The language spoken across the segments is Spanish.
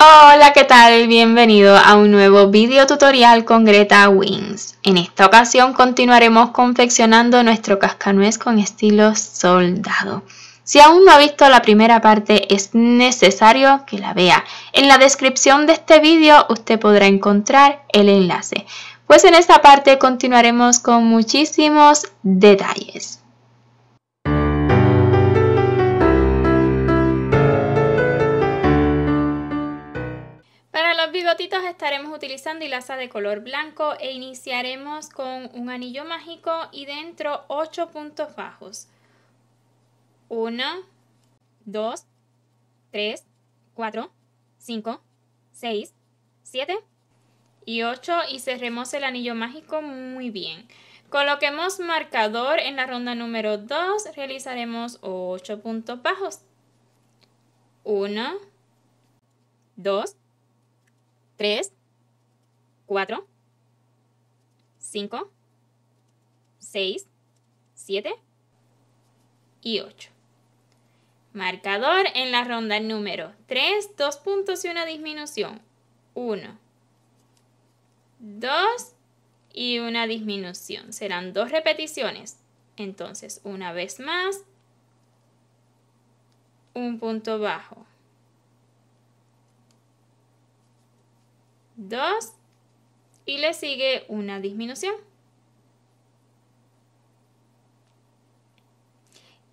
Hola, ¿qué tal? Bienvenido a un nuevo video tutorial con Greta Wings. En esta ocasión continuaremos confeccionando nuestro cascanuez con estilo soldado. Si aún no ha visto la primera parte, es necesario que la vea. En la descripción de este video usted podrá encontrar el enlace, pues en esta parte continuaremos con muchísimos detalles. Para los bigotitos estaremos utilizando hilaza de color blanco e iniciaremos con un anillo mágico y dentro 8 puntos bajos. 1, 2, 3, 4, 5, 6, 7 y 8 y cerremos el anillo mágico muy bien. Coloquemos marcador en la ronda número 2, realizaremos 8 puntos bajos. 1, 2, 3, 4, 5, 6, 7 y 8. Marcador en la ronda número 3, 2 puntos y una disminución. 1, 2 y una disminución. Serán 2 repeticiones. Entonces, una vez más, un punto bajo. 2 y le sigue una disminución.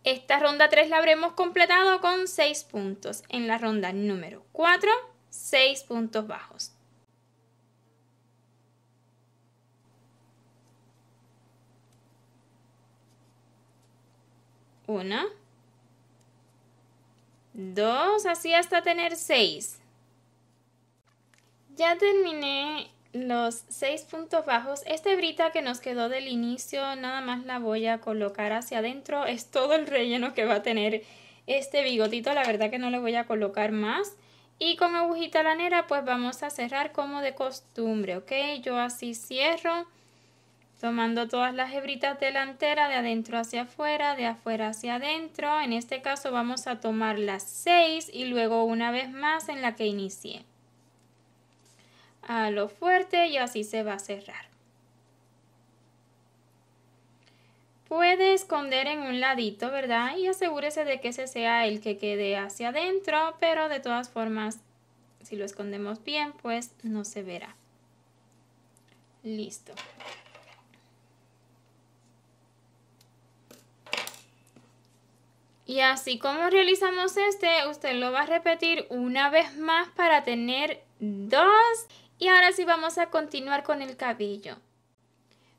Esta ronda 3 la habremos completado con 6 puntos. En la ronda número 4, 6 puntos bajos. Una, 2, así hasta tener 6. Ya terminé los 6 puntos bajos. Esta hebrita que nos quedó del inicio, nada más la voy a colocar hacia adentro. Es todo el relleno que va a tener este bigotito. La verdad que no le voy a colocar más. Y con agujita lanera pues vamos a cerrar como de costumbre, ¿ok? Yo así cierro, tomando todas las hebritas delanteras de adentro hacia afuera, de afuera hacia adentro. En este caso vamos a tomar las 6 y luego una vez más en la que inicié. A lo fuerte y así se va a cerrar. Puede esconder en un ladito, ¿verdad? Y asegúrese de que ese sea el que quede hacia adentro, pero de todas formas, si lo escondemos bien, pues no se verá. Listo. Y así como realizamos este, usted lo va a repetir una vez más para tener 2. Y ahora sí vamos a continuar con el cabello.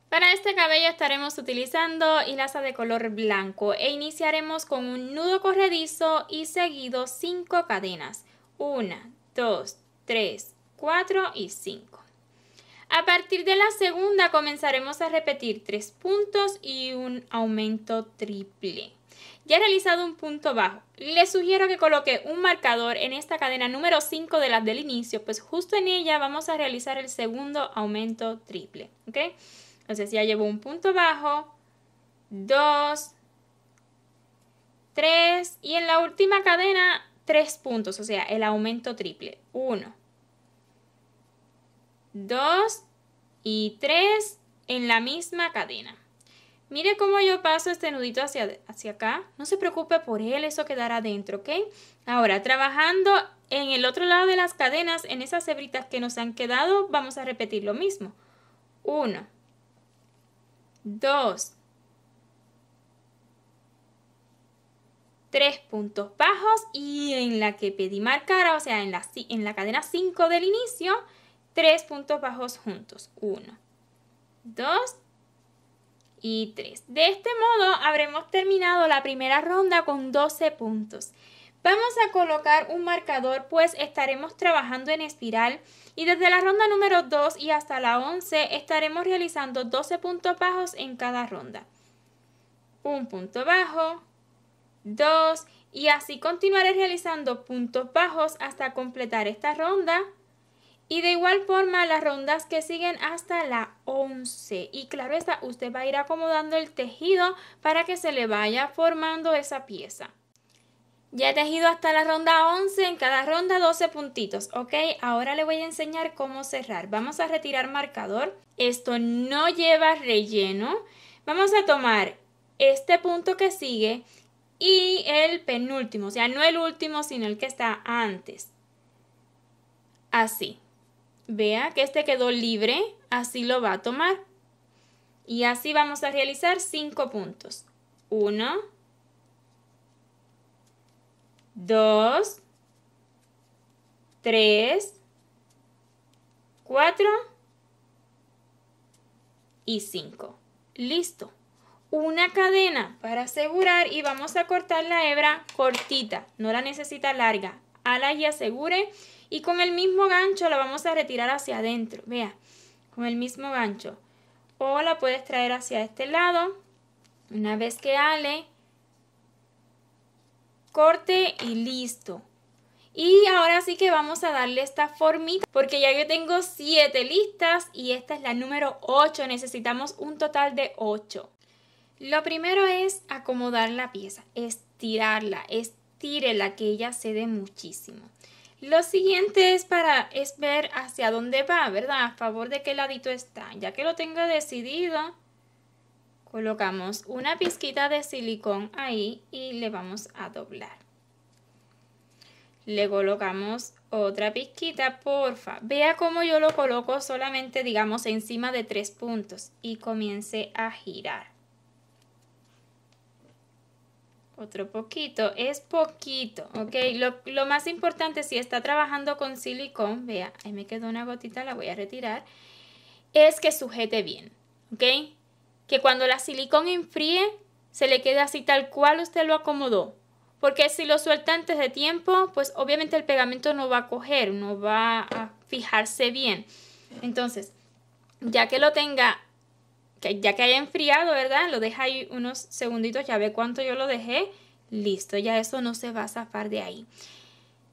Para este cabello estaremos utilizando hilaza de color blanco e iniciaremos con un nudo corredizo y seguido 5 cadenas. 1, 2, 3, 4 y 5. A partir de la segunda comenzaremos a repetir 3 puntos y un aumento triple. Ya he realizado un punto bajo. Les sugiero que coloque un marcador en esta cadena número 5 de las del inicio, pues justo en ella vamos a realizar el segundo aumento triple, ¿ok? Entonces ya llevo un punto bajo, 2, 3 y en la última cadena 3 puntos, o sea, el aumento triple. 1, 2 y 3 en la misma cadena. Mire cómo yo paso este nudito hacia acá. No se preocupe por él, eso quedará adentro, ¿ok? Ahora, trabajando en el otro lado de las cadenas, en esas hebritas que nos han quedado, vamos a repetir lo mismo. 1, 2, 3 puntos bajos y en la que pedí marcar, o sea, en la cadena 5 del inicio, 3 puntos bajos juntos. 1, 2 y 3. De este modo habremos terminado la primera ronda con 12 puntos. Vamos a colocar un marcador, pues estaremos trabajando en espiral y desde la ronda número 2 y hasta la 11 estaremos realizando 12 puntos bajos en cada ronda. Un punto bajo, 2 y así continuaré realizando puntos bajos hasta completar esta ronda. Y de igual forma las rondas que siguen hasta la 11. Y claro está, usted va a ir acomodando el tejido para que se le vaya formando esa pieza. Ya he tejido hasta la ronda 11, en cada ronda 12 puntitos, ¿ok? Ahora le voy a enseñar cómo cerrar. Vamos a retirar marcador. Esto no lleva relleno. Vamos a tomar este punto que sigue y el penúltimo, o sea, no el último, sino el que está antes. Así. Vea que este quedó libre, así lo va a tomar. Y así vamos a realizar 5 puntos. 1, 2, 3, 4 y 5. Listo. Una cadena para asegurar y vamos a cortar la hebra cortita, no la necesita larga. Ala y asegure y con el mismo gancho la vamos a retirar hacia adentro. Vea, con el mismo gancho. O la puedes traer hacia este lado. Una vez que ale, corte y listo. Y ahora sí que vamos a darle esta formita porque ya yo tengo 7 listas y esta es la número 8. Necesitamos un total de 8. Lo primero es acomodar la pieza, estirarla, estírela que ella cede muchísimo. Lo siguiente es ver hacia dónde va, ¿verdad? A favor de qué ladito está. Ya que lo tengo decidido, colocamos una pizquita de silicón ahí y le vamos a doblar. Le colocamos otra pizquita, porfa. Vea cómo yo lo coloco solamente, digamos, encima de 3 puntos y comience a girar. Otro poquito, es poquito, ¿ok? Lo más importante si está trabajando con silicón, vea, ahí me quedó una gotita, la voy a retirar, es que sujete bien, ¿ok? Que cuando la silicón enfríe, se le quede así tal cual usted lo acomodó. Porque si lo suelta antes de tiempo, pues obviamente el pegamento no va a coger, no va a fijarse bien. Entonces, ya que lo tenga, ya que haya enfriado, ¿verdad? Lo deja ahí unos segunditos, ya ve cuánto yo lo dejé. Listo, ya eso no se va a zafar de ahí.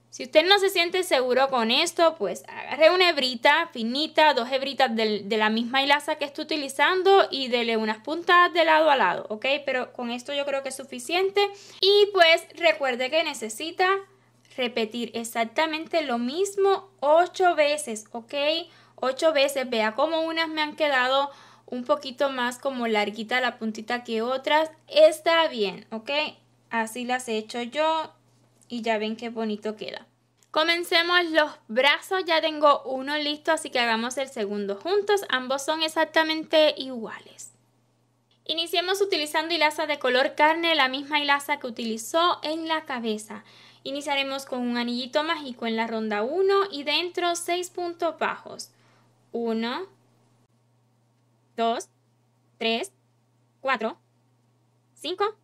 Si usted no se siente seguro con esto, pues agarre una hebrita finita, 2 hebritas de la misma hilaza que esté utilizando y dele unas puntas de lado a lado, ¿ok? Pero con esto yo creo que es suficiente. Y pues recuerde que necesita repetir exactamente lo mismo 8 veces, ¿ok? 8 veces, vea cómo unas me han quedado un poquito más como larguita la puntita que otras. Está bien, ¿ok? Así las he hecho yo. Y ya ven qué bonito queda. Comencemos los brazos, ya tengo uno listo, así que hagamos el segundo juntos. Ambos son exactamente iguales. Iniciemos utilizando hilaza de color carne, la misma hilaza que utilizó en la cabeza. Iniciaremos con un anillito mágico en la ronda 1 y dentro 6 puntos bajos. 1, 2, 3, 4, 5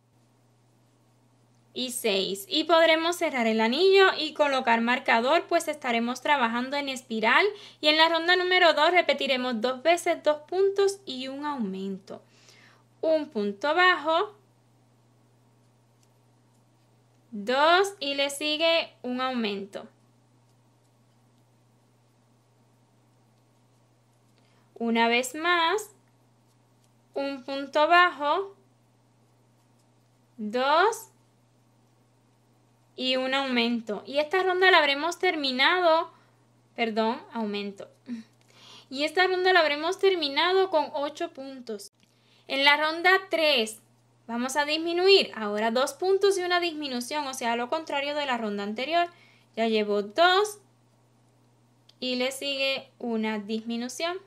y 6. Y podremos cerrar el anillo y colocar marcador, pues estaremos trabajando en espiral. Y en la ronda número 2 repetiremos 2 veces 2 puntos y un aumento. Un punto bajo, 2 y le sigue un aumento. Una vez más, un punto bajo, 2 y un aumento. Y esta ronda la habremos terminado, aumento. Y esta ronda la habremos terminado con 8 puntos. En la ronda 3 vamos a disminuir, ahora 2 puntos y una disminución, o sea, lo contrario de la ronda anterior. Ya llevo 2 y le sigue una disminución.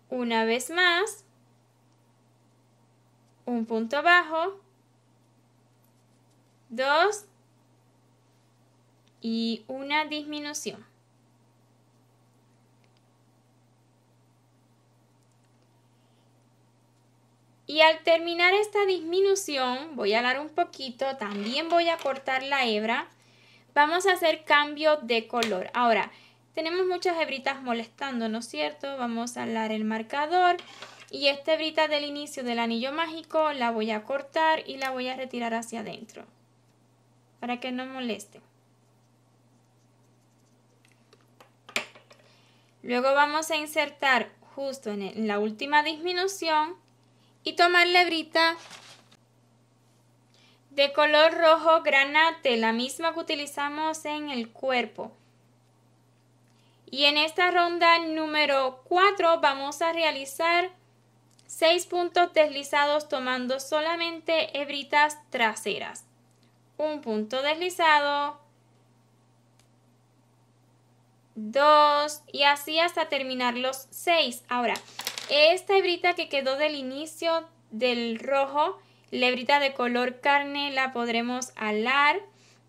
Una vez más, un punto bajo, 2 y una disminución. Y al terminar esta disminución, voy a alar un poquito, también voy a cortar la hebra. Vamos a hacer cambio de color. Ahora, tenemos muchas hebritas molestando, ¿no es cierto? Vamos a alar el marcador. Y esta hebrita del inicio del anillo mágico la voy a cortar y la voy a retirar hacia adentro para que no moleste. Luego vamos a insertar justo en la última disminución y tomar la hebrita de color rojo granate, la misma que utilizamos en el cuerpo. Y en esta ronda número 4 vamos a realizar 6 puntos deslizados tomando solamente hebritas traseras. Un punto deslizado, 2 y así hasta terminar los 6. Ahora, esta hebrita que quedó del inicio del rojo, la hebrita de color carne, la podremos alar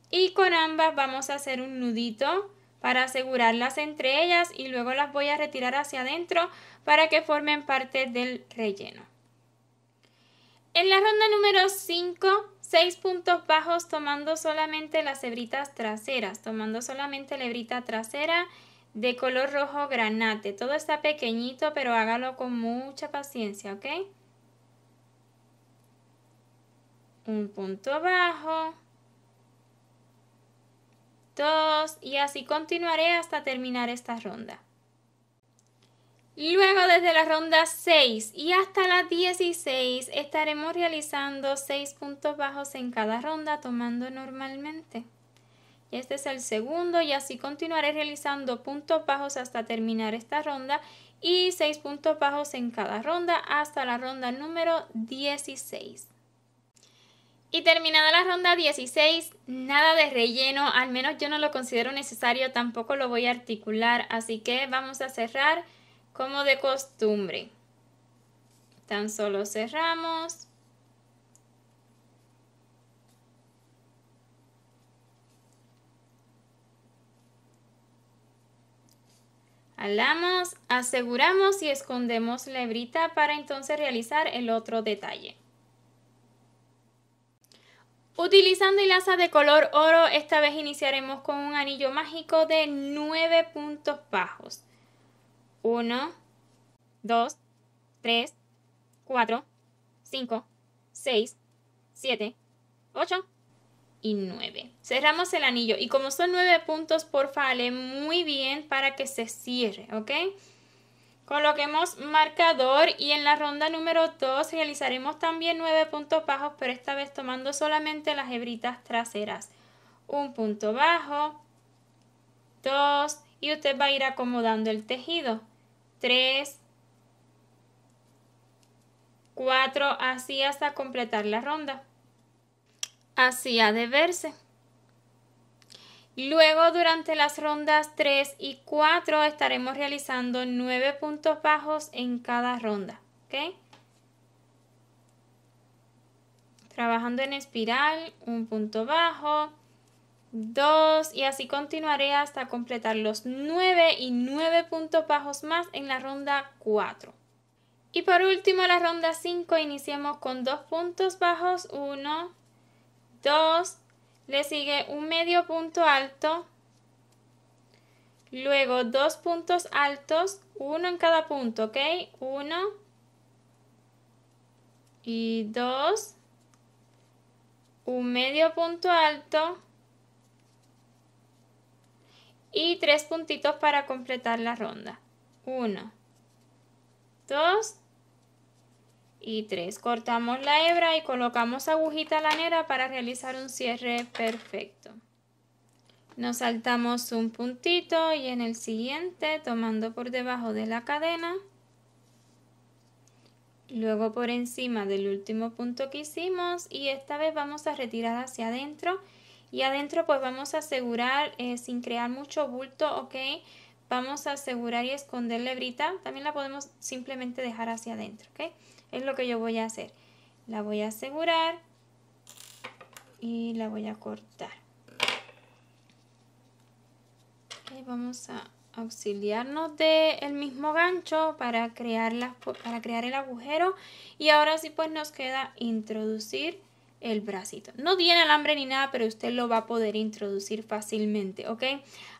y con ambas vamos a hacer un nudito para asegurarlas entre ellas y luego las voy a retirar hacia adentro para que formen parte del relleno. En la ronda número 5, 6 puntos bajos tomando solamente las hebritas traseras, tomando solamente la hebrita trasera de color rojo granate. Todo está pequeñito, pero hágalo con mucha paciencia, ¿ok? Un punto bajo, 2 y así continuaré hasta terminar esta ronda. Luego desde la ronda 6 y hasta la 16 estaremos realizando 6 puntos bajos en cada ronda tomando normalmente. Y este es el segundo y así continuaré realizando puntos bajos hasta terminar esta ronda y 6 puntos bajos en cada ronda hasta la ronda número 16. Y terminada la ronda 16, nada de relleno, al menos yo no lo considero necesario, tampoco lo voy a articular, así que vamos a cerrar como de costumbre. Tan solo cerramos. Alamos, aseguramos y escondemos la hebrita para entonces realizar el otro detalle. Utilizando hilaza de color oro, esta vez iniciaremos con un anillo mágico de 9 puntos bajos. 1, 2, 3, 4, 5, 6, 7, 8 y 9. Cerramos el anillo y como son 9 puntos, porfa, ale muy bien para que se cierre, ¿ok? Coloquemos marcador y en la ronda número 2 realizaremos también 9 puntos bajos, pero esta vez tomando solamente las hebritas traseras. Un punto bajo, 2 y usted va a ir acomodando el tejido. 3, 4, así hasta completar la ronda. Así ha de verse. Luego durante las rondas 3 y 4 estaremos realizando 9 puntos bajos en cada ronda, ¿ok? Trabajando en espiral, un punto bajo, 2 y así continuaré hasta completar los 9 y 9 puntos bajos más en la ronda 4. Y por último la ronda 5 iniciemos con 2 puntos bajos, 1, 2, le sigue un medio punto alto, luego 2 puntos altos, uno en cada punto, ¿ok? 1 y 2, un medio punto alto y 3 puntitos para completar la ronda. 1, 2 y 3. Cortamos la hebra y colocamos agujita lanera para realizar un cierre perfecto. Nos saltamos un puntito y en el siguiente tomando por debajo de la cadena, luego por encima del último punto que hicimos y esta vez vamos a retirar hacia adentro y adentro pues vamos a asegurar sin crear mucho bulto, ok, vamos a asegurar y esconder la hebrita, también la podemos simplemente dejar hacia adentro, ok. Es lo que yo voy a hacer. La voy a asegurar y la voy a cortar. Okay, vamos a auxiliarnos del mismo gancho para crear el agujero. Y ahora sí pues nos queda introducir el bracito. No tiene alambre ni nada, pero usted lo va a poder introducir fácilmente, ¿ok?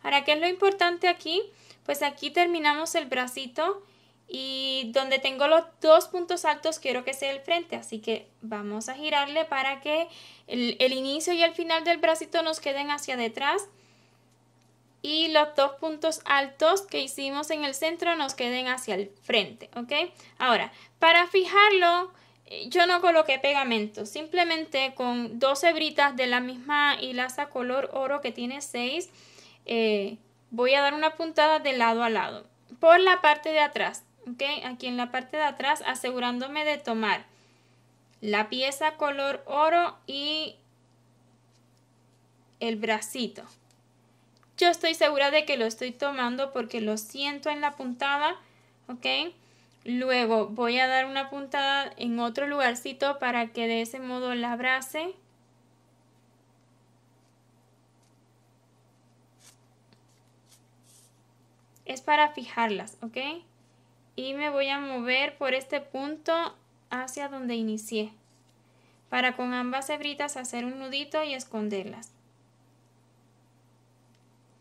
Ahora, ¿qué es lo importante aquí? Pues aquí terminamos el bracito. Y donde tengo los 2 puntos altos quiero que sea el frente, así que vamos a girarle para que el inicio y el final del bracito nos queden hacia detrás y los 2 puntos altos que hicimos en el centro nos queden hacia el frente, ¿ok? Ahora, para fijarlo, yo no coloqué pegamento, simplemente con 2 hebritas de la misma hilaza color oro que tiene 6, voy a dar una puntada de lado a lado, por la parte de atrás, ¿ok? Aquí en la parte de atrás, asegurándome de tomar la pieza color oro y el bracito. Yo estoy segura de que lo estoy tomando porque lo siento en la puntada, ¿ok? Luego voy a dar una puntada en otro lugarcito para que de ese modo la abrace. Es para fijarlas, ¿ok? Y me voy a mover por este punto hacia donde inicié, para con ambas hebritas hacer un nudito y esconderlas.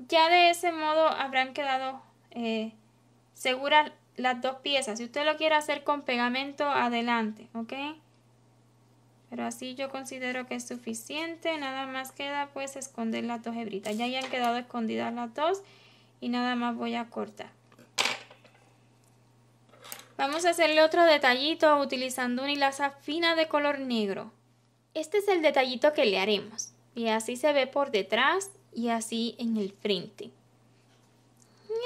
Ya de ese modo habrán quedado seguras las 2 piezas. Si usted lo quiere hacer con pegamento, adelante, ¿ok? Pero así yo considero que es suficiente. Nada más queda pues esconder las 2 hebritas. Ya han quedado escondidas las 2 y nada más voy a cortar. Vamos a hacerle otro detallito utilizando una hilaza fina de color negro. Este es el detallito que le haremos. Y así se ve por detrás y así en el frente.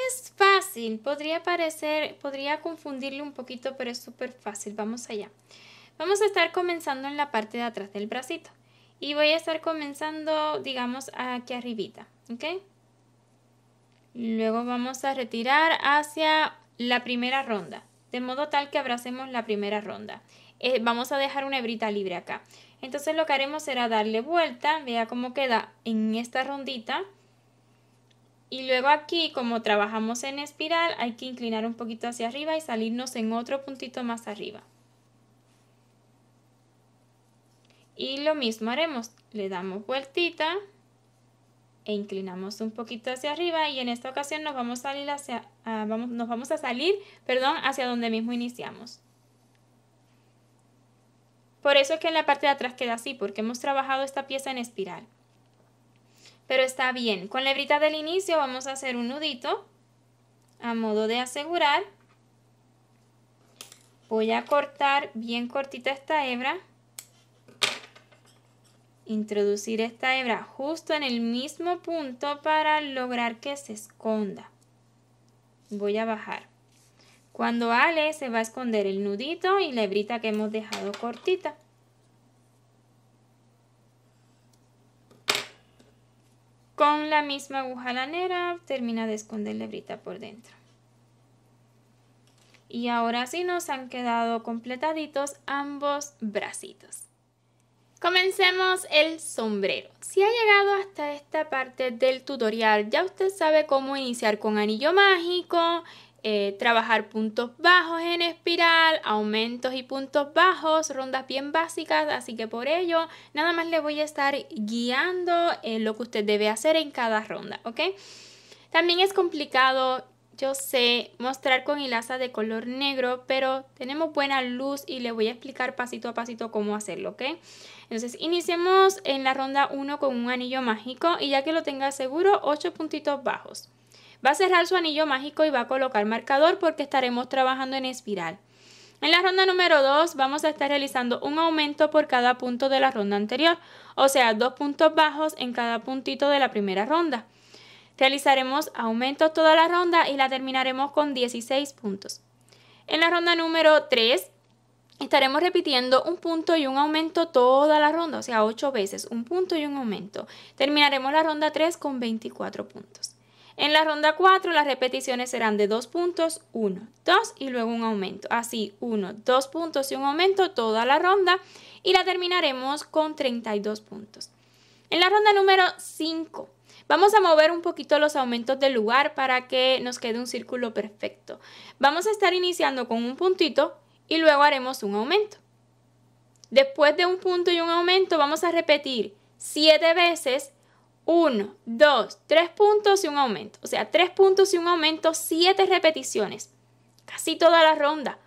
Es fácil, podría confundirle un poquito, pero es súper fácil. Vamos allá. Vamos a estar comenzando en la parte de atrás del bracito. Y voy a estar comenzando, digamos, aquí arribita, ¿ok? Luego vamos a retirar hacia la primera ronda, de modo tal que abracemos la primera ronda. Vamos a dejar una hebrita libre acá. Entonces lo que haremos será darle vuelta, vea cómo queda en esta rondita. Y luego aquí, como trabajamos en espiral, hay que inclinar un poquito hacia arriba y salirnos en otro puntito más arriba. Y lo mismo haremos, le damos vueltita e inclinamos un poquito hacia arriba y en esta ocasión nos vamos a salir hacia donde mismo iniciamos. Por eso es que en la parte de atrás queda así, porque hemos trabajado esta pieza en espiral. Pero está bien. Con la hebrita del inicio vamos a hacer un nudito a modo de asegurar. Voy a cortar bien cortita esta hebra. Introducir esta hebra justo en el mismo punto para lograr que se esconda. Voy a bajar. Cuando ale se va a esconder el nudito y la hebrita que hemos dejado cortita. Con la misma aguja lanera termina de esconder la hebrita por dentro. Y ahora sí nos han quedado completaditos ambos bracitos. Comencemos el sombrero. Si ha llegado hasta esta parte del tutorial, ya usted sabe cómo iniciar con anillo mágico, trabajar puntos bajos en espiral, aumentos y puntos bajos, rondas bien básicas, así que por ello nada más le voy a estar guiando lo que usted debe hacer en cada ronda, ¿ok? También es complicado, yo sé, mostrar con hilaza de color negro, pero tenemos buena luz y le voy a explicar pasito a pasito cómo hacerlo, ¿ok? Entonces iniciemos en la ronda 1 con un anillo mágico y ya que lo tenga seguro, 8 puntitos bajos. Va a cerrar su anillo mágico y va a colocar marcador porque estaremos trabajando en espiral. En la ronda número 2 vamos a estar realizando un aumento por cada punto de la ronda anterior, o sea, 2 puntos bajos en cada puntito de la primera ronda. Realizaremos aumentos toda la ronda y la terminaremos con 16 puntos. En la ronda número 3 estaremos repitiendo un punto y un aumento toda la ronda, o sea, 8 veces, un punto y un aumento. Terminaremos la ronda 3 con 24 puntos. En la ronda 4 las repeticiones serán de 2 puntos, 1, 2 y luego un aumento. Así, 1, 2 puntos y un aumento toda la ronda y la terminaremos con 32 puntos. En la ronda número 5 vamos a mover un poquito los aumentos del lugar para que nos quede un círculo perfecto. Vamos a estar iniciando con un puntito y luego haremos un aumento. Después de un punto y un aumento vamos a repetir 7 veces 1, 2, 3 puntos y un aumento. O sea, 3 puntos y un aumento, 7 repeticiones. Casi toda la ronda.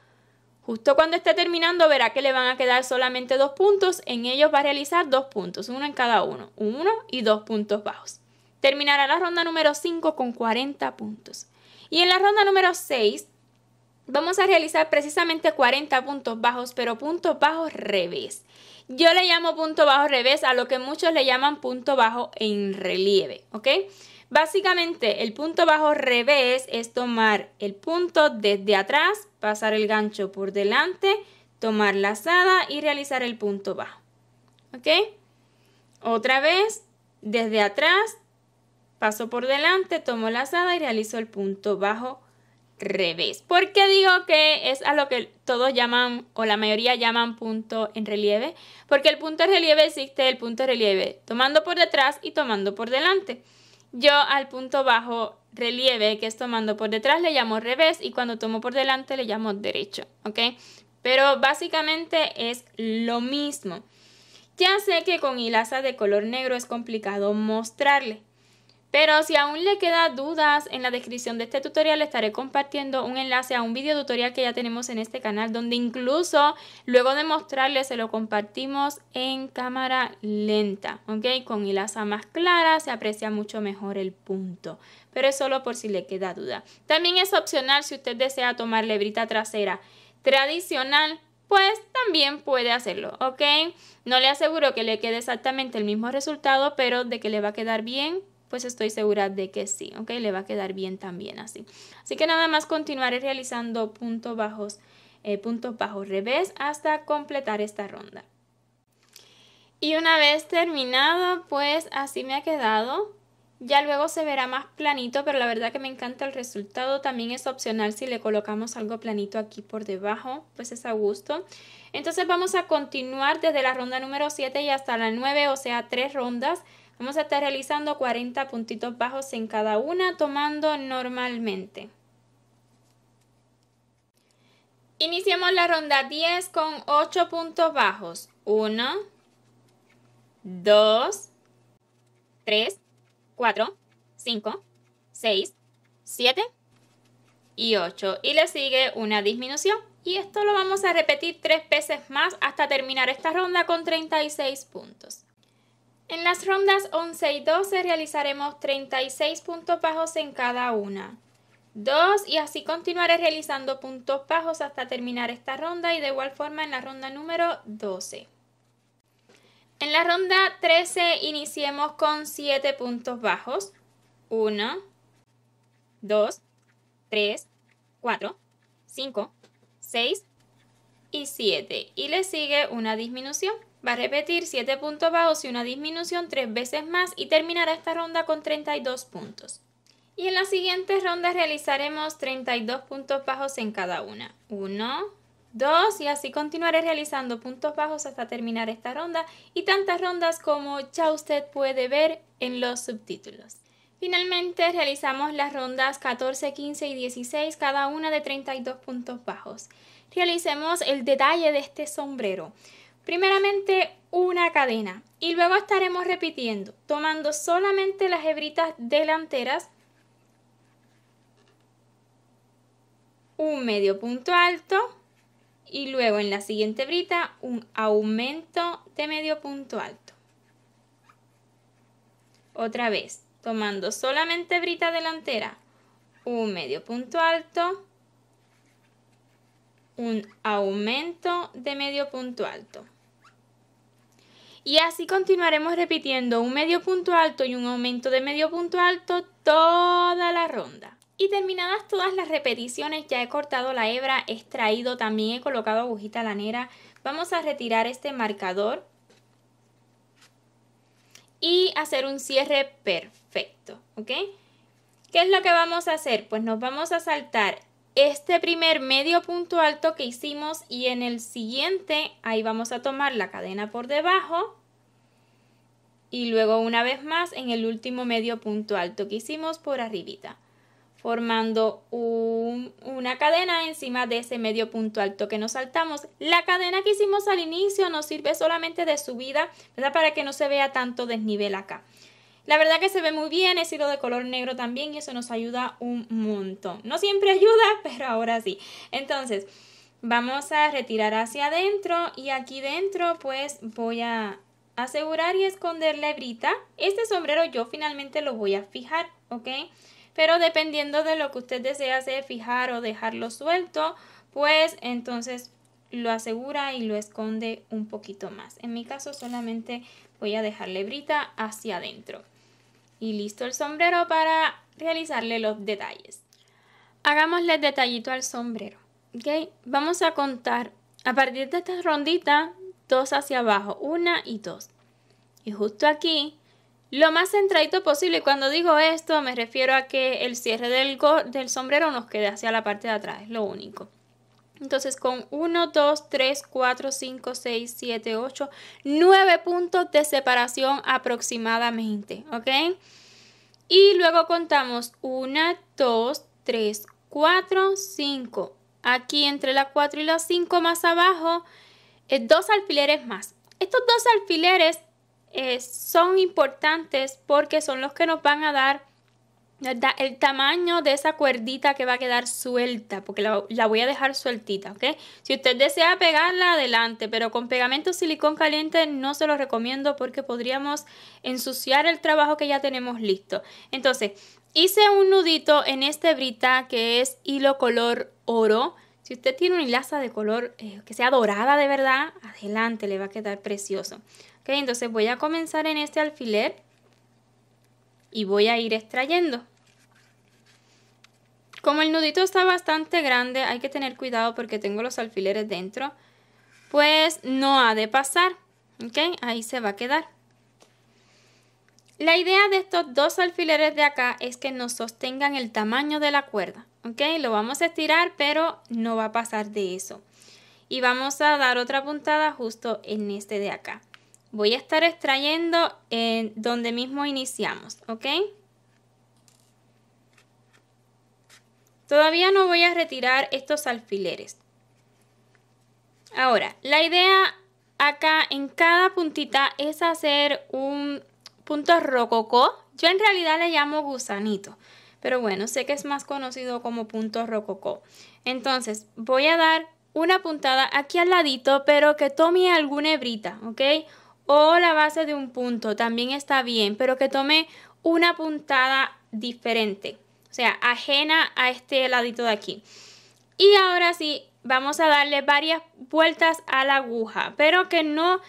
Justo cuando esté terminando verá que le van a quedar solamente 2 puntos. En ellos va a realizar 2 puntos, uno en cada uno. 1 y 2 puntos bajos. Terminará la ronda número 5 con 40 puntos. Y en la ronda número 6 vamos a realizar precisamente 40 puntos bajos, pero puntos bajos revés. Yo le llamo punto bajo revés a lo que muchos le llaman punto bajo en relieve, ¿ok? Básicamente, el punto bajo revés es tomar el punto desde atrás, pasar el gancho por delante, tomar lazada y realizar el punto bajo, ¿ok? Otra vez, desde atrás, paso por delante, tomo lazada y realizo el punto bajo revés. ¿Por qué digo que es a lo que todos llaman o la mayoría llaman punto en relieve? Porque el punto en relieve existe el punto en relieve tomando por detrás y tomando por delante. Yo al punto bajo relieve, que es tomando por detrás, le llamo revés y cuando tomo por delante le llamo derecho, ¿ok? Pero básicamente es lo mismo. Ya sé que con hilaza de color negro es complicado mostrarle. Pero si aún le quedan dudas, en la descripción de este tutorial le estaré compartiendo un enlace a un video tutorial que ya tenemos en este canal, donde incluso luego de mostrarle se lo compartimos en cámara lenta, ¿ok? Con hilaza más clara se aprecia mucho mejor el punto, pero es solo por si le queda duda. También es opcional si usted desea tomar la hebrita trasera tradicional, pues también puede hacerlo, ¿ok? No le aseguro que le quede exactamente el mismo resultado, pero de que le va a quedar bien, pues estoy segura de que sí, ¿ok? Le va a quedar bien también así. Así que nada más continuaré realizando puntos bajos revés hasta completar esta ronda. Y una vez terminado, pues así me ha quedado. Ya luego se verá más planito, pero la verdad que me encanta el resultado. También es opcional si le colocamos algo planito aquí por debajo, pues es a gusto. Entonces vamos a continuar desde la ronda número 7 y hasta la 9, o sea 3 rondas. Vamos a estar realizando 40 puntitos bajos en cada una, tomando normalmente. Iniciamos la ronda 10 con 8 puntos bajos. 1, 2, 3, 4, 5, 6, 7 y 8. Y le sigue una disminución. Y esto lo vamos a repetir 3 veces más hasta terminar esta ronda con 36 puntos. En las rondas 11 y 12 realizaremos 36 puntos bajos en cada una. 2 y así continuaré realizando puntos bajos hasta terminar esta ronda y de igual forma en la ronda número 12. En la ronda 13 iniciemos con 7 puntos bajos. 1, 2, 3, 4, 5, 6 y 7. Y le sigue una disminución. Va a repetir 7 puntos bajos y una disminución 3 veces más y terminará esta ronda con 32 puntos. Y en la siguiente ronda realizaremos 32 puntos bajos en cada una. 1, 2 y así continuaré realizando puntos bajos hasta terminar esta ronda y tantas rondas como ya usted puede ver en los subtítulos. Finalmente realizamos las rondas 14, 15 y 16, cada una de 32 puntos bajos. Realicemos el detalle de este sombrero. Primeramente una cadena y luego estaremos repitiendo, tomando solamente las hebritas delanteras, un medio punto alto y luego en la siguiente hebrita un aumento de medio punto alto. Otra vez, tomando solamente hebrita delantera, un medio punto alto, un aumento de medio punto alto. Y así continuaremos repitiendo un medio punto alto y un aumento de medio punto alto toda la ronda. Y terminadas todas las repeticiones, ya he cortado la hebra, he extraído, también he colocado agujita lanera. Vamos a retirar este marcador y hacer un cierre perfecto, ¿ok? ¿Qué es lo que vamos a hacer? Pues nos vamos a saltar este primer medio punto alto que hicimos y en el siguiente ahí vamos a tomar la cadena por debajo y luego una vez más en el último medio punto alto que hicimos por arribita, formando una cadena encima de ese medio punto alto que nos saltamos. La cadena que hicimos al inicio nos sirve solamente de subida, ¿verdad? Para que no se vea tanto desnivel acá. La verdad que se ve muy bien, es hilo de color negro también y eso nos ayuda un montón. No siempre ayuda, pero ahora sí. Entonces, vamos a retirar hacia adentro y aquí dentro pues voy a asegurar y esconder la hebrita. Este sombrero yo finalmente lo voy a fijar, ¿ok? pero dependiendo de lo que usted desea hacer, fijar o dejarlo suelto, pues entonces lo asegura y lo esconde un poquito más. En mi caso solamente voy a dejar la hebrita hacia adentro. Y listo el sombrero para realizarle los detalles. Hagámosle el detallito al sombrero. ¿Ok? Vamos a contar a partir de esta rondita 2 hacia abajo, 1 y 2. Y justo aquí, lo más centradito posible. Y cuando digo esto me refiero a que el cierre del sombrero nos quede hacia la parte de atrás, es lo único. Entonces con 1, 2, 3, 4, 5, 6, 7, 8, 9 puntos de separación aproximadamente, ¿ok? Y luego contamos 1, 2, 3, 4, 5. Aquí entre la 4 y la 5 más abajo, 2 alfileres más. Estos 2 alfileres son importantes porque son los que nos van a dar el tamaño de esa cuerdita que va a quedar suelta, porque la voy a dejar sueltita, ¿ok? Si usted desea pegarla, adelante, pero con pegamento silicón caliente no se lo recomiendo porque podríamos ensuciar el trabajo que ya tenemos listo. Entonces, hice un nudito en esta hebrita que es hilo color oro. Si usted tiene una hilaza de color que sea dorada de verdad, adelante, le va a quedar precioso. ¿Ok? Entonces voy a comenzar en este alfiler y voy a ir extrayendo. Como el nudito está bastante grande, hay que tener cuidado porque tengo los alfileres dentro, pues no ha de pasar, ¿ok? Ahí se va a quedar. La idea de estos 2 alfileres de acá es que nos sostengan el tamaño de la cuerda, ¿ok? Lo vamos a estirar, pero no va a pasar de eso. Y vamos a dar otra puntada justo en este de acá. Voy a estar extrayendo en donde mismo iniciamos, ¿ok? Todavía no voy a retirar estos alfileres. Ahora, la idea acá en cada puntita es hacer un punto rococó. Yo en realidad le llamo gusanito, pero bueno, sé que es más conocido como punto rococó. Entonces, voy a dar una puntada aquí al ladito, pero que tome alguna hebrita, ¿ok? O la base de un punto, también está bien, pero que tome una puntada diferente. O sea, ajena a este ladito de aquí. Y ahora sí, vamos a darle varias vueltas a la aguja, pero que no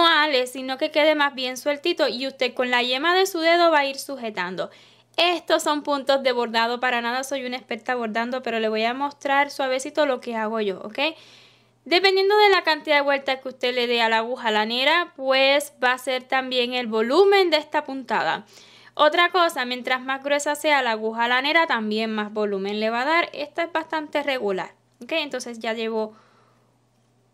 ale, sino que quede más bien sueltito. Y usted con la yema de su dedo va a ir sujetando. Estos son puntos de bordado, para nada soy una experta bordando, pero le voy a mostrar suavecito lo que hago yo, ¿ok? Dependiendo de la cantidad de vueltas que usted le dé a la aguja lanera, pues va a ser también el volumen de esta puntada. Otra cosa, mientras más gruesa sea la aguja lanera, también más volumen le va a dar. Esta es bastante regular, ¿ok? Entonces ya llevo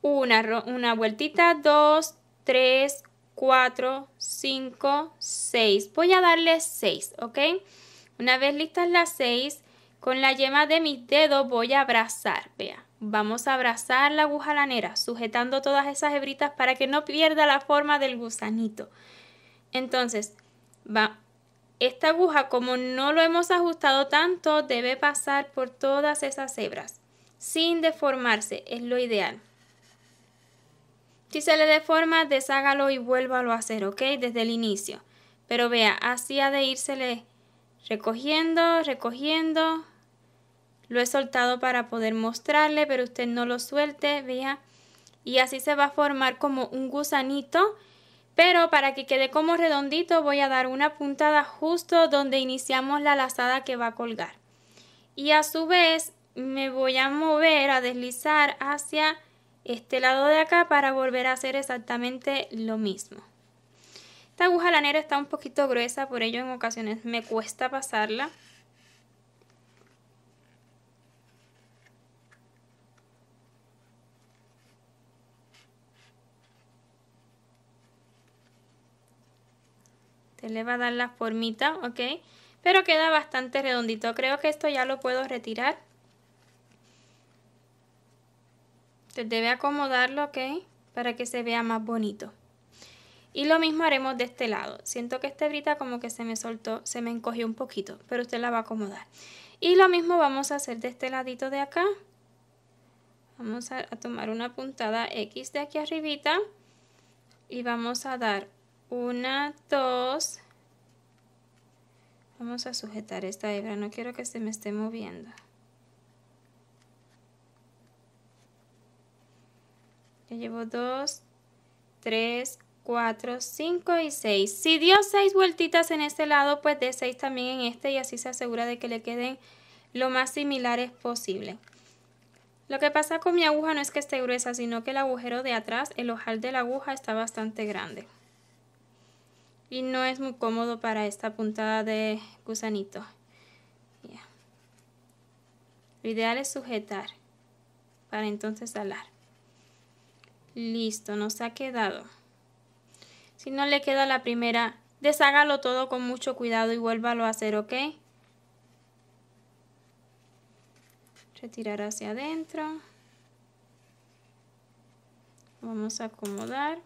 una vueltita, 2, 3, 4, 5, 6. Voy a darle 6, ¿ok? Una vez listas las 6, con la yema de mis dedos voy a abrazar, vea. Vamos a abrazar la aguja lanera, sujetando todas esas hebritas para que no pierda la forma del gusanito. Entonces, esta aguja, como no lo hemos ajustado tanto, debe pasar por todas esas hebras, sin deformarse, es lo ideal. Si se le deforma, deshágalo y vuélvalo a hacer, ¿ok? Desde el inicio. Pero vea, así ha de írsele recogiendo, recogiendo. Lo he soltado para poder mostrarle, pero usted no lo suelte, vea. Y así se va a formar como un gusanito. Pero para que quede como redondito voy a dar una puntada justo donde iniciamos la lazada que va a colgar. Y a su vez me voy a mover, a deslizar hacia este lado de acá para volver a hacer exactamente lo mismo. Esta aguja lanera está un poquito gruesa, por ello en ocasiones me cuesta pasarla. Le va a dar la formita, ¿ok? Pero queda bastante redondito. Creo que esto ya lo puedo retirar. Usted debe acomodarlo, ¿ok? Para que se vea más bonito. Y lo mismo haremos de este lado. Siento que esta hebrita como que se me soltó, se me encogió un poquito, pero usted la va a acomodar. Y lo mismo vamos a hacer de este ladito de acá. Vamos a tomar una puntada X de aquí arribita. Y vamos a dar 1, 2. Vamos a sujetar esta hebra, no quiero que se me esté moviendo. Ya llevo 2, 3, 4, 5 y 6. Si dio 6 vueltitas en este lado, pues dé 6 también en este y así se asegura de que le queden lo más similares posible. Lo que pasa con mi aguja no es que esté gruesa, sino que el agujero de atrás, el ojal de la aguja está bastante grande. Y no es muy cómodo para esta puntada de gusanito. Yeah. Lo ideal es sujetar para entonces alar. Listo, nos ha quedado. Si no le queda la primera, deshágalo todo con mucho cuidado y vuélvalo a hacer, ¿ok? Retirar hacia adentro. Vamos a acomodar.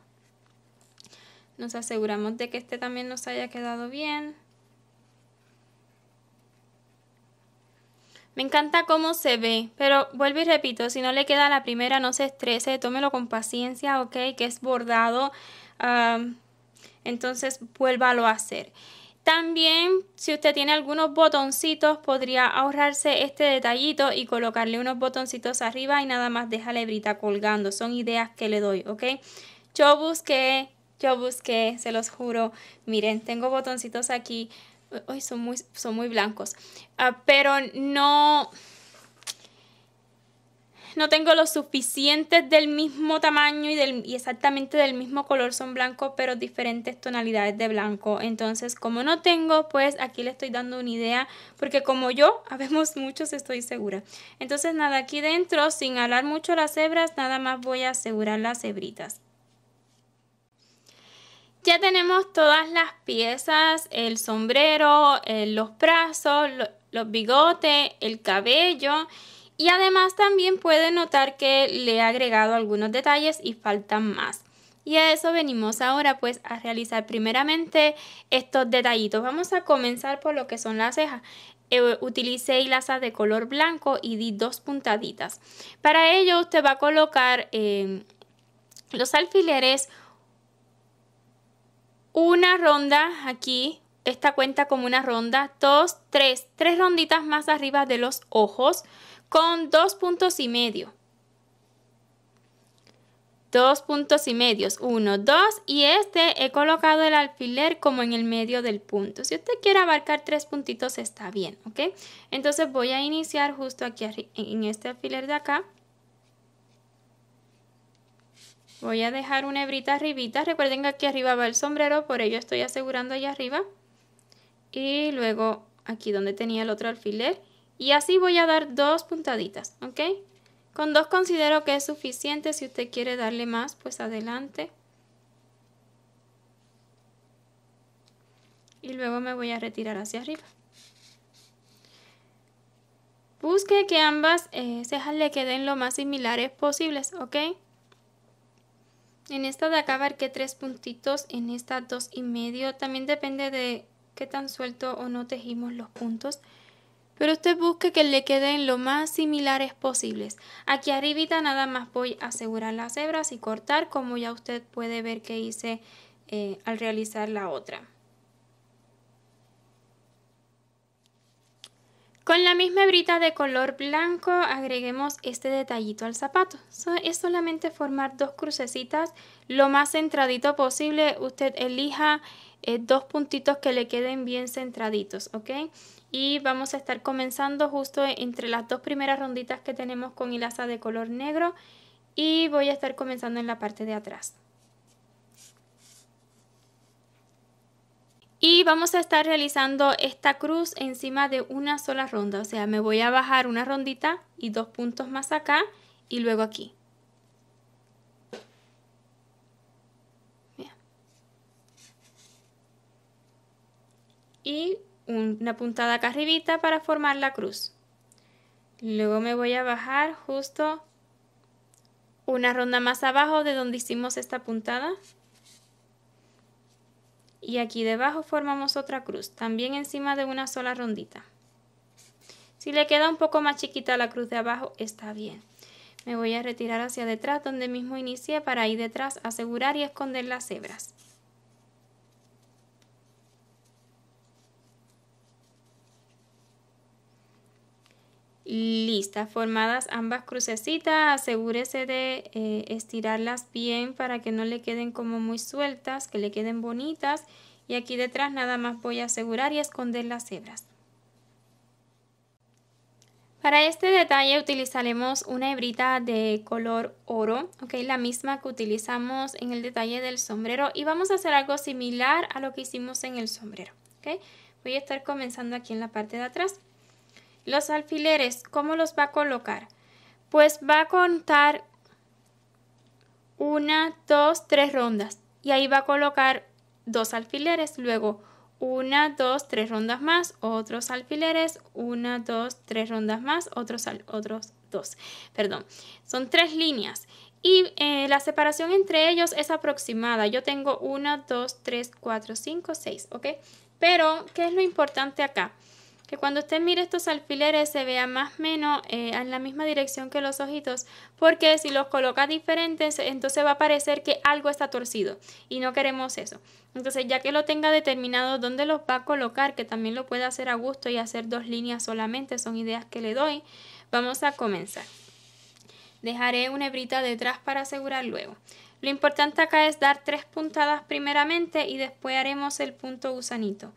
Nos aseguramos de que este también nos haya quedado bien. Me encanta cómo se ve, pero vuelvo y repito, si no le queda la primera, no se estrese, tómelo con paciencia, ¿ok? Que es bordado, entonces vuélvalo a hacer. También, si usted tiene algunos botoncitos, podría ahorrarse este detallito y colocarle unos botoncitos arriba y nada más deja la hebrita colgando. Son ideas que le doy, ¿ok? Yo busqué, se los juro. Miren, tengo botoncitos aquí. Uy, son muy blancos. Pero no tengo los suficientes del mismo tamaño y exactamente del mismo color. Son blancos, pero diferentes tonalidades de blanco. Entonces, como no tengo, pues aquí le estoy dando una idea. Porque como yo, habemos muchos, estoy segura. Entonces, nada, aquí dentro, sin alar mucho las hebras, nada más voy a asegurar las hebritas. Ya tenemos todas las piezas, el sombrero, los brazos, los bigotes, el cabello y además también pueden notar que le he agregado algunos detalles y faltan más. Y a eso venimos ahora pues a realizar primeramente estos detallitos. Vamos a comenzar por lo que son las cejas. Utilicé hilazas de color blanco y di 2 puntaditas. Para ello usted va a colocar los alfileres. Una ronda aquí, esta cuenta como una ronda, 2, 3 ronditas más arriba de los ojos con 2 puntos y medio. 2 puntos y medios, 1, 2 y he colocado el alfiler como en el medio del punto. Si usted quiere abarcar 3 puntitos está bien, ¿ok? Entonces voy a iniciar justo aquí en este alfiler de acá. Voy a dejar una hebrita arribita. Recuerden que aquí arriba va el sombrero, por ello estoy asegurando allá arriba. Y luego aquí donde tenía el otro alfiler. Y así voy a dar 2 puntaditas, ¿ok? Con 2 considero que es suficiente. Si usted quiere darle más, pues adelante. Y luego me voy a retirar hacia arriba. Busque que ambas cejas le queden lo más similares posibles, ¿ok? En esta de acá marqué 3 puntitos, en esta 2 y medio. También depende de qué tan suelto o no tejimos los puntos. Pero usted busque que le queden lo más similares posibles. Aquí arribita nada más voy a asegurar las hebras y cortar, como ya usted puede ver que hice al realizar la otra. Con la misma hebrita de color blanco agreguemos este detallito al zapato. Es solamente formar 2 crucecitas lo más centradito posible. Usted elija 2 puntitos que le queden bien centraditos, ¿ok? Y vamos a estar comenzando justo entre las 2 primeras ronditas que tenemos con hilaza de color negro y voy a estar comenzando en la parte de atrás. Y vamos a estar realizando esta cruz encima de una sola ronda, o sea, me voy a bajar una rondita y 2 puntos más acá y luego aquí. Bien. Y una puntada acá arribita para formar la cruz. Luego me voy a bajar justo una ronda más abajo de donde hicimos esta puntada. Y aquí debajo formamos otra cruz, también encima de una sola rondita. Si le queda un poco más chiquita la cruz de abajo, está bien. Me voy a retirar hacia detrás donde mismo inicié para ahí detrás asegurar y esconder las hebras. Lista, formadas ambas crucecitas, asegúrese de estirarlas bien para que no le queden como muy sueltas, que le queden bonitas. Y aquí detrás nada más voy a asegurar y esconder las hebras. Para este detalle utilizaremos una hebrita de color oro, ¿ok? La misma que utilizamos en el detalle del sombrero, y vamos a hacer algo similar a lo que hicimos en el sombrero, ¿ok? Voy a estar comenzando aquí en la parte de atrás. Los alfileres, ¿cómo los va a colocar? Pues va a contar 1, 2, 3 rondas y ahí va a colocar 2 alfileres, luego 1, 2, 3 rondas más, otros alfileres, 1, 2, 3 rondas más, otros 2, perdón, son 3 líneas y la separación entre ellos es aproximada. Yo tengo 1, 2, 3, 4, 5, 6, ¿ok? Pero, ¿qué es lo importante acá? Que cuando usted mire estos alfileres se vea más o menos en la misma dirección que los ojitos, porque si los coloca diferentes, entonces va a parecer que algo está torcido y no queremos eso. Entonces, ya que lo tenga determinado dónde los va a colocar, que también lo puede hacer a gusto y hacer 2 líneas solamente, son ideas que le doy, vamos a comenzar. Dejaré una hebrita detrás para asegurar luego. Lo importante acá es dar 3 puntadas primeramente y después haremos el punto gusanito.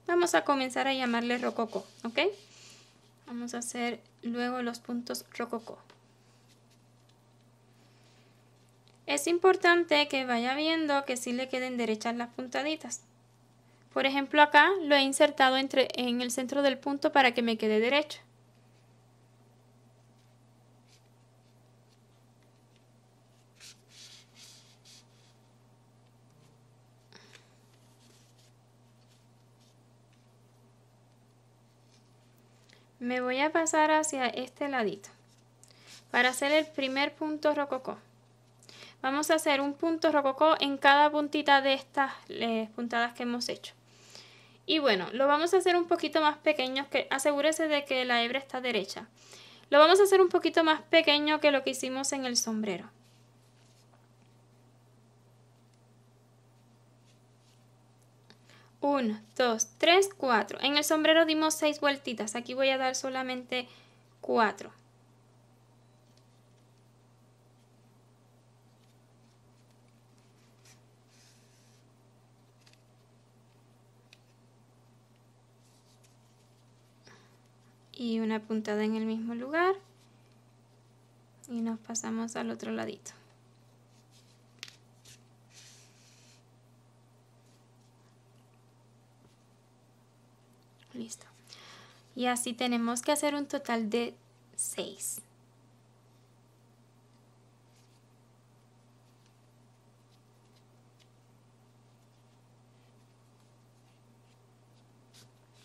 Vamos a comenzar a llamarle rococó, ¿ok? Vamos a hacer luego los puntos rococó. Es importante que vaya viendo que sí le queden derechas las puntaditas. Por ejemplo, acá lo he insertado en el centro del punto para que me quede derecho. Me voy a pasar hacia este ladito para hacer el primer punto rococó. Vamos a hacer un punto rococó en cada puntita de estas puntadas que hemos hecho. Y bueno, lo vamos a hacer un poquito más pequeño, que asegúrese de que la hebra está derecha. Lo vamos a hacer un poquito más pequeño que lo que hicimos en el sombrero. Uno, 2, 3, 4. En el sombrero dimos 6 vueltitas. Aquí voy a dar solamente 4. Y una puntada en el mismo lugar. Y nos pasamos al otro ladito. Listo. Y así tenemos que hacer un total de 6.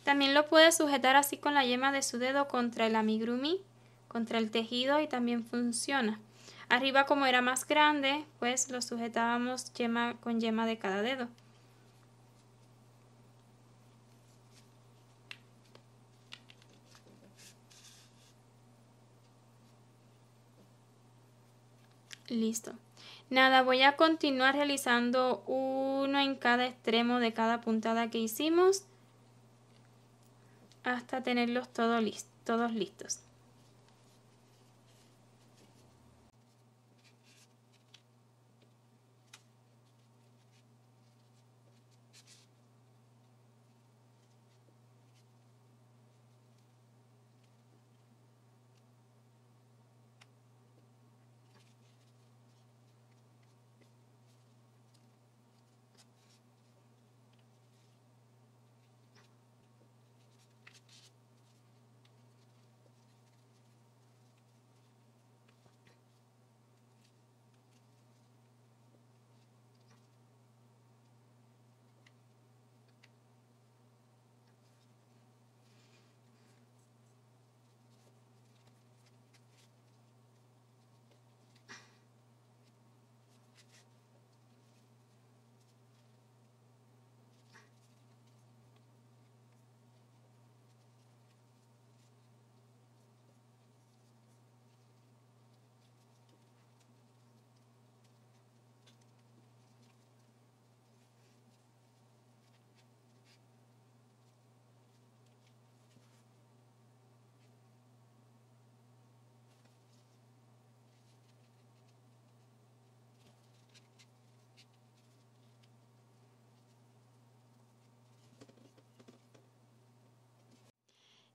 También lo puede sujetar así con la yema de su dedo contra el amigurumi, contra el tejido, y también funciona. Arriba, como era más grande, pues lo sujetábamos yema con yema de cada dedo. Listo. Nada, voy a continuar realizando uno en cada extremo de cada puntada que hicimos hasta tenerlos todos listos.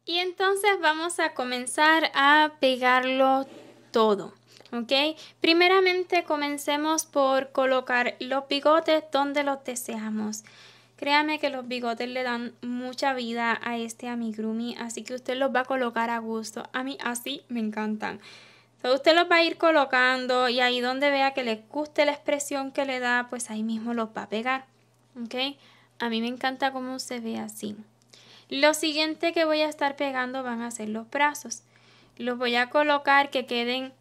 Y entonces vamos a comenzar a pegarlo todo, ¿ok? Primeramente comencemos por colocar los bigotes donde los deseamos. Créame que los bigotes le dan mucha vida a este amigurumi, así que usted los va a colocar a gusto. A mí así me encantan. Entonces usted los va a ir colocando y ahí donde vea que le guste la expresión que le da, pues ahí mismo los va a pegar, ¿ok? A mí me encanta cómo se ve así. Lo siguiente que voy a estar pegando van a ser los brazos. Los voy a colocar que queden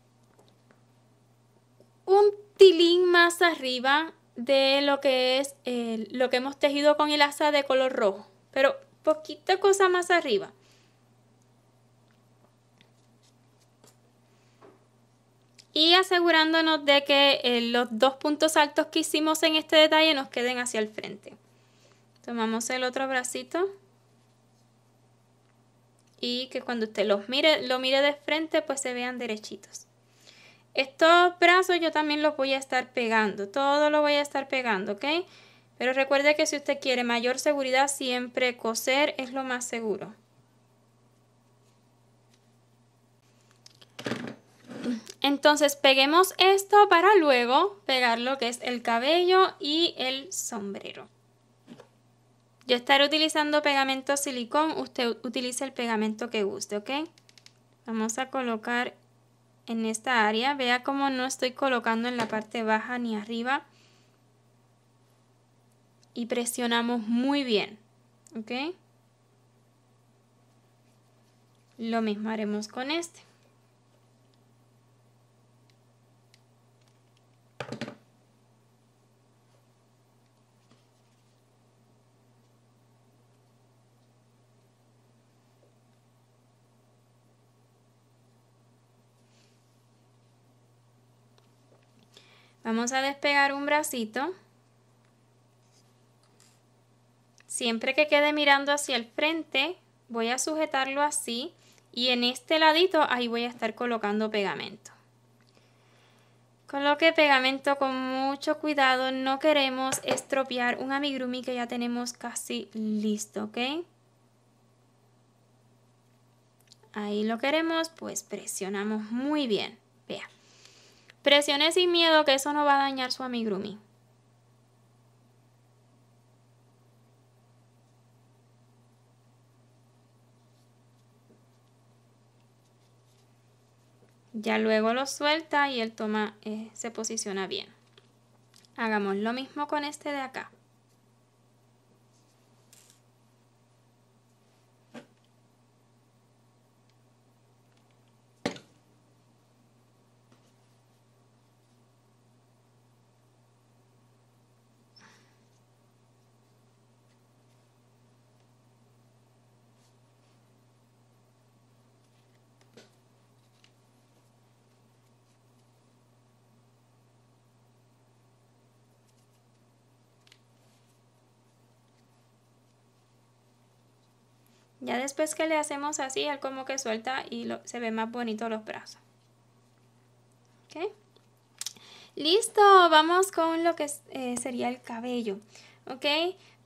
un tilín más arriba de lo que es lo que hemos tejido con hilaza de color rojo, pero poquita cosa más arriba. Y asegurándonos de que los dos puntos altos que hicimos en este detalle nos queden hacia el frente. Tomamos el otro bracito y que cuando usted lo mire de frente, pues se vean derechitos. Estos brazos yo también los voy a estar pegando, todo lo voy a estar pegando, ¿ok? Pero recuerde que si usted quiere mayor seguridad, siempre coser es lo más seguro. Entonces peguemos esto para luego pegar lo que es el cabello y el sombrero. Yo estaré utilizando pegamento silicón, usted utilice el pegamento que guste, ¿ok? Vamos a colocar en esta área, vea cómo no estoy colocando en la parte baja ni arriba. Y presionamos muy bien, ¿ok? Lo mismo haremos con este. Vamos a despegar un bracito. Siempre que quede mirando hacia el frente, voy a sujetarlo así y en este ladito ahí voy a estar colocando pegamento. Coloque pegamento con mucho cuidado, no queremos estropear un amigurumi que ya tenemos casi listo, ¿ok? Ahí lo queremos, pues presionamos muy bien, vea. Presione sin miedo que eso no va a dañar su amigurumi. Ya luego lo suelta y el toma se posiciona bien. Hagamos lo mismo con este de acá. Ya después que le hacemos así, él como que suelta y se ve más bonito los brazos. ¿Ok? Listo, vamos con lo que sería el cabello. ¿Ok?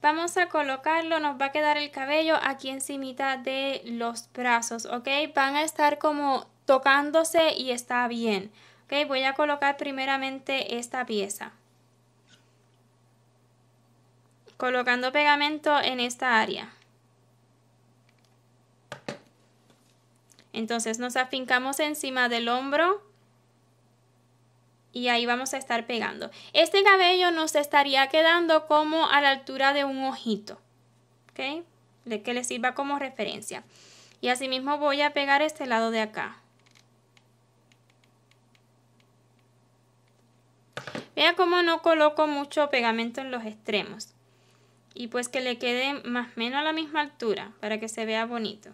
Vamos a colocarlo, nos va a quedar el cabello aquí encimita de los brazos. ¿Ok? Van a estar como tocándose y está bien. ¿Ok? Voy a colocar primeramente esta pieza. Colocando pegamento en esta área. Entonces nos afincamos encima del hombro y ahí vamos a estar pegando. Este cabello nos estaría quedando como a la altura de un ojito, ¿ok? Que le sirva como referencia. Y asimismo voy a pegar este lado de acá. Vea cómo no coloco mucho pegamento en los extremos. Y pues que le quede más o menos a la misma altura para que se vea bonito.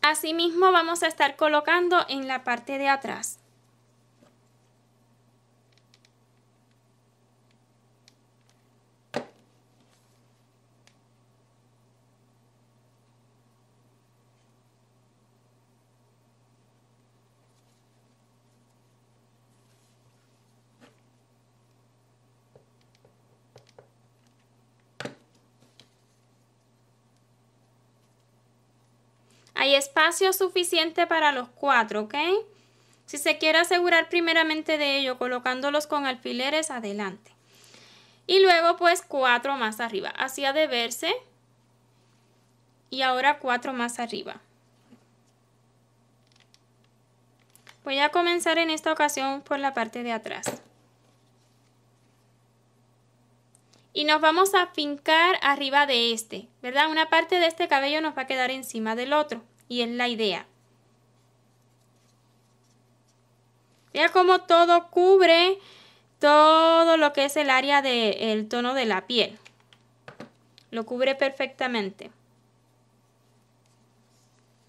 Asimismo vamos a estar colocando en la parte de atrás. Hay espacio suficiente para los 4, ¿ok? Si se quiere asegurar primeramente de ello, colocándolos con alfileres, adelante. Y luego pues 4 más arriba. Así ha de verse. Y ahora 4 más arriba. Voy a comenzar en esta ocasión por la parte de atrás. Y nos vamos a fincar arriba de este, ¿verdad? Una parte de este cabello nos va a quedar encima del otro. Y es la idea. Vea cómo todo cubre todo lo que es el área del tono de la piel. Lo cubre perfectamente.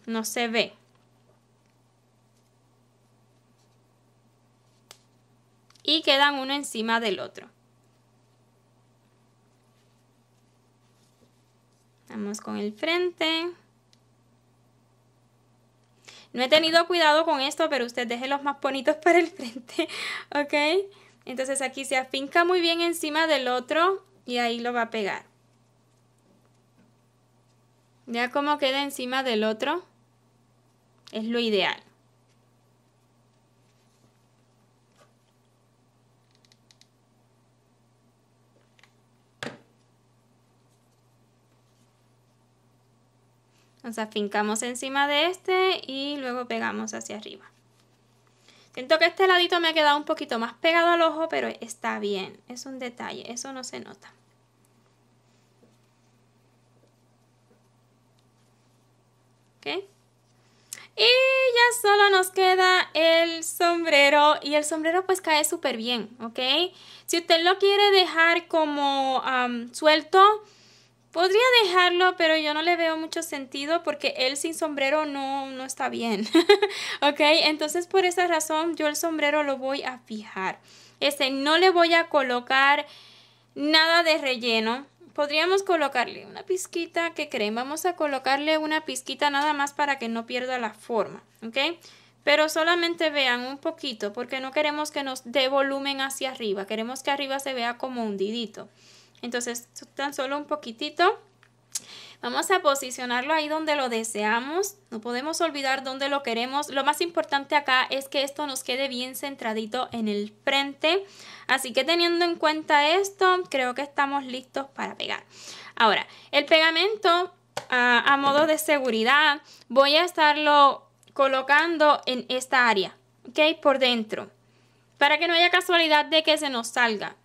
No se ve. Y quedan uno encima del otro. Vamos con el frente. No he tenido cuidado con esto, pero usted deje los más bonitos para el frente, ¿ok? Entonces aquí se afinca muy bien encima del otro y ahí lo va a pegar. Ya cómo queda encima del otro, es lo ideal. Nos afincamos encima de este y luego pegamos hacia arriba. Siento que este ladito me ha quedado un poquito más pegado al ojo, pero está bien. Es un detalle, eso no se nota. ¿Ok? Y ya solo nos queda el sombrero. Y el sombrero pues cae súper bien, ¿ok? Si usted lo quiere dejar como suelto, podría dejarlo, pero yo no le veo mucho sentido porque él sin sombrero no está bien. ¿Ok? Entonces por esa razón yo el sombrero lo voy a fijar. No le voy a colocar nada de relleno. Podríamos colocarle una pizquita, ¿qué creen? Vamos a colocarle una pizquita nada más para que no pierda la forma. ¿Ok? Pero solamente vean un poquito porque no queremos que nos dé volumen hacia arriba. Queremos que arriba se vea como hundidito. Entonces, tan solo un poquitito. Vamos a posicionarlo ahí donde lo deseamos. No podemos olvidar dónde lo queremos. Lo más importante acá es que esto nos quede bien centradito en el frente. Así que teniendo en cuenta esto, creo que estamos listos para pegar. Ahora, el pegamento a modo de seguridad, voy a estarlo colocando en esta área, ¿ok? Por dentro, para que no haya casualidad de que se nos salga.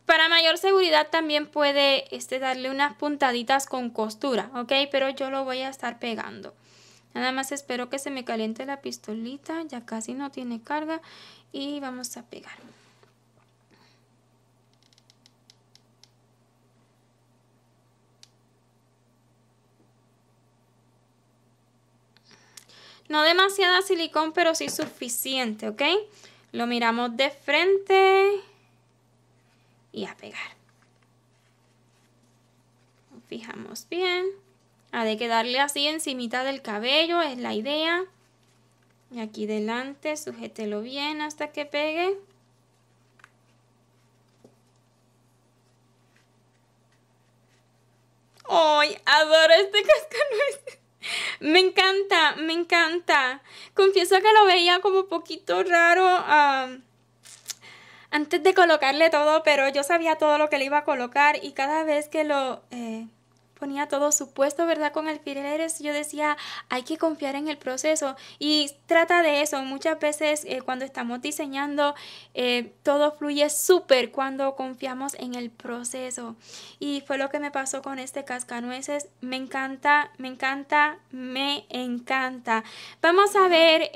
Para mayor seguridad también puede darle unas puntaditas con costura, ¿ok? Pero yo lo voy a estar pegando. Nada más espero que se me caliente la pistolita, ya casi no tiene carga y vamos a pegar. No demasiada silicón, pero sí suficiente, ¿ok? Lo miramos de frente y a pegar. Nos fijamos bien. Ha de quedarle así encimita del cabello, es la idea. Y aquí delante, sujételo bien hasta que pegue. ¡Ay! Adoro este cascanueces. Me encanta, me encanta. Confieso que lo veía como un poquito raro antes de colocarle todo, pero yo sabía todo lo que le iba a colocar y cada vez que lo ponía todo supuesto, ¿verdad? Con alfileres, yo decía, hay que confiar en el proceso y trata de eso. Muchas veces cuando estamos diseñando, todo fluye súper cuando confiamos en el proceso y fue lo que me pasó con este cascanueces. Me encanta, me encanta, me encanta. Vamos a ver,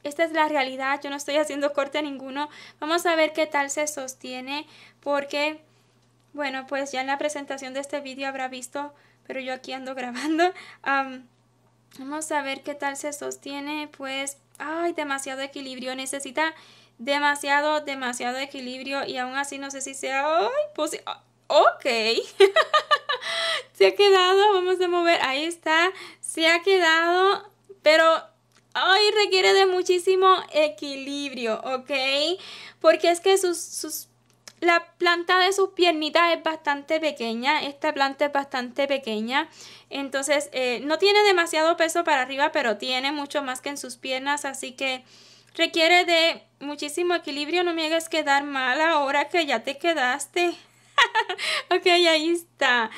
esta es la realidad, yo no estoy haciendo corte ninguno. Vamos a ver qué tal se sostiene porque... Bueno, pues ya en la presentación de este vídeo habrá visto, pero yo aquí ando grabando. Vamos a ver qué tal se sostiene. Pues, ay, demasiado equilibrio. Necesita demasiado equilibrio y aún así no sé si sea... Ay, pues, ok. Se ha quedado, vamos a mover. Ahí está, se ha quedado, pero... Ay, requiere de muchísimo equilibrio, ¿ok? Porque es que la planta de sus piernitas es bastante pequeña, esta planta es bastante pequeña, entonces no tiene demasiado peso para arriba, pero tiene mucho más que en sus piernas, así que requiere de muchísimo equilibrio. No me hagas quedar mal ahora que ya te quedaste. Ok, ahí está.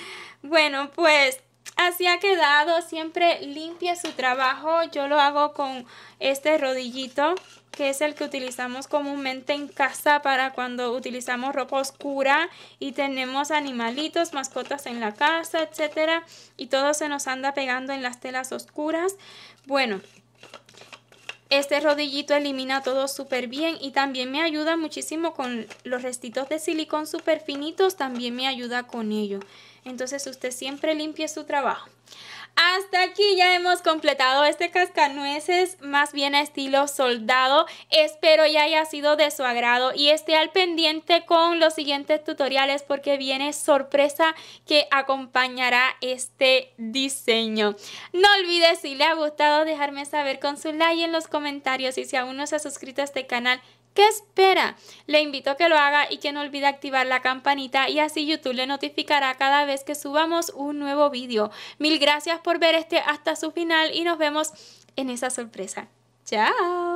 Bueno, pues así ha quedado. Siempre limpie su trabajo. Yo lo hago con este rodillito, que es el que utilizamos comúnmente en casa para cuando utilizamos ropa oscura y tenemos animalitos, mascotas en la casa, etcétera, y todo se nos anda pegando en las telas oscuras. Bueno, este rodillito elimina todo súper bien y también me ayuda muchísimo con los restitos de silicón súper finitos, también me ayuda con ello. Entonces usted siempre limpie su trabajo. Hasta aquí ya hemos completado este cascanueces, más bien a estilo soldado. Espero ya haya sido de su agrado y esté al pendiente con los siguientes tutoriales porque viene sorpresa que acompañará este diseño. No olvide, si le ha gustado, dejarme saber con su like en los comentarios, y si aún no se ha suscrito a este canal, ¿qué espera? Le invito a que lo haga y que no olvide activar la campanita, y así YouTube le notificará cada vez que subamos un nuevo vídeo. Mil gracias por ver hasta su final y nos vemos en esa sorpresa. ¡Chao!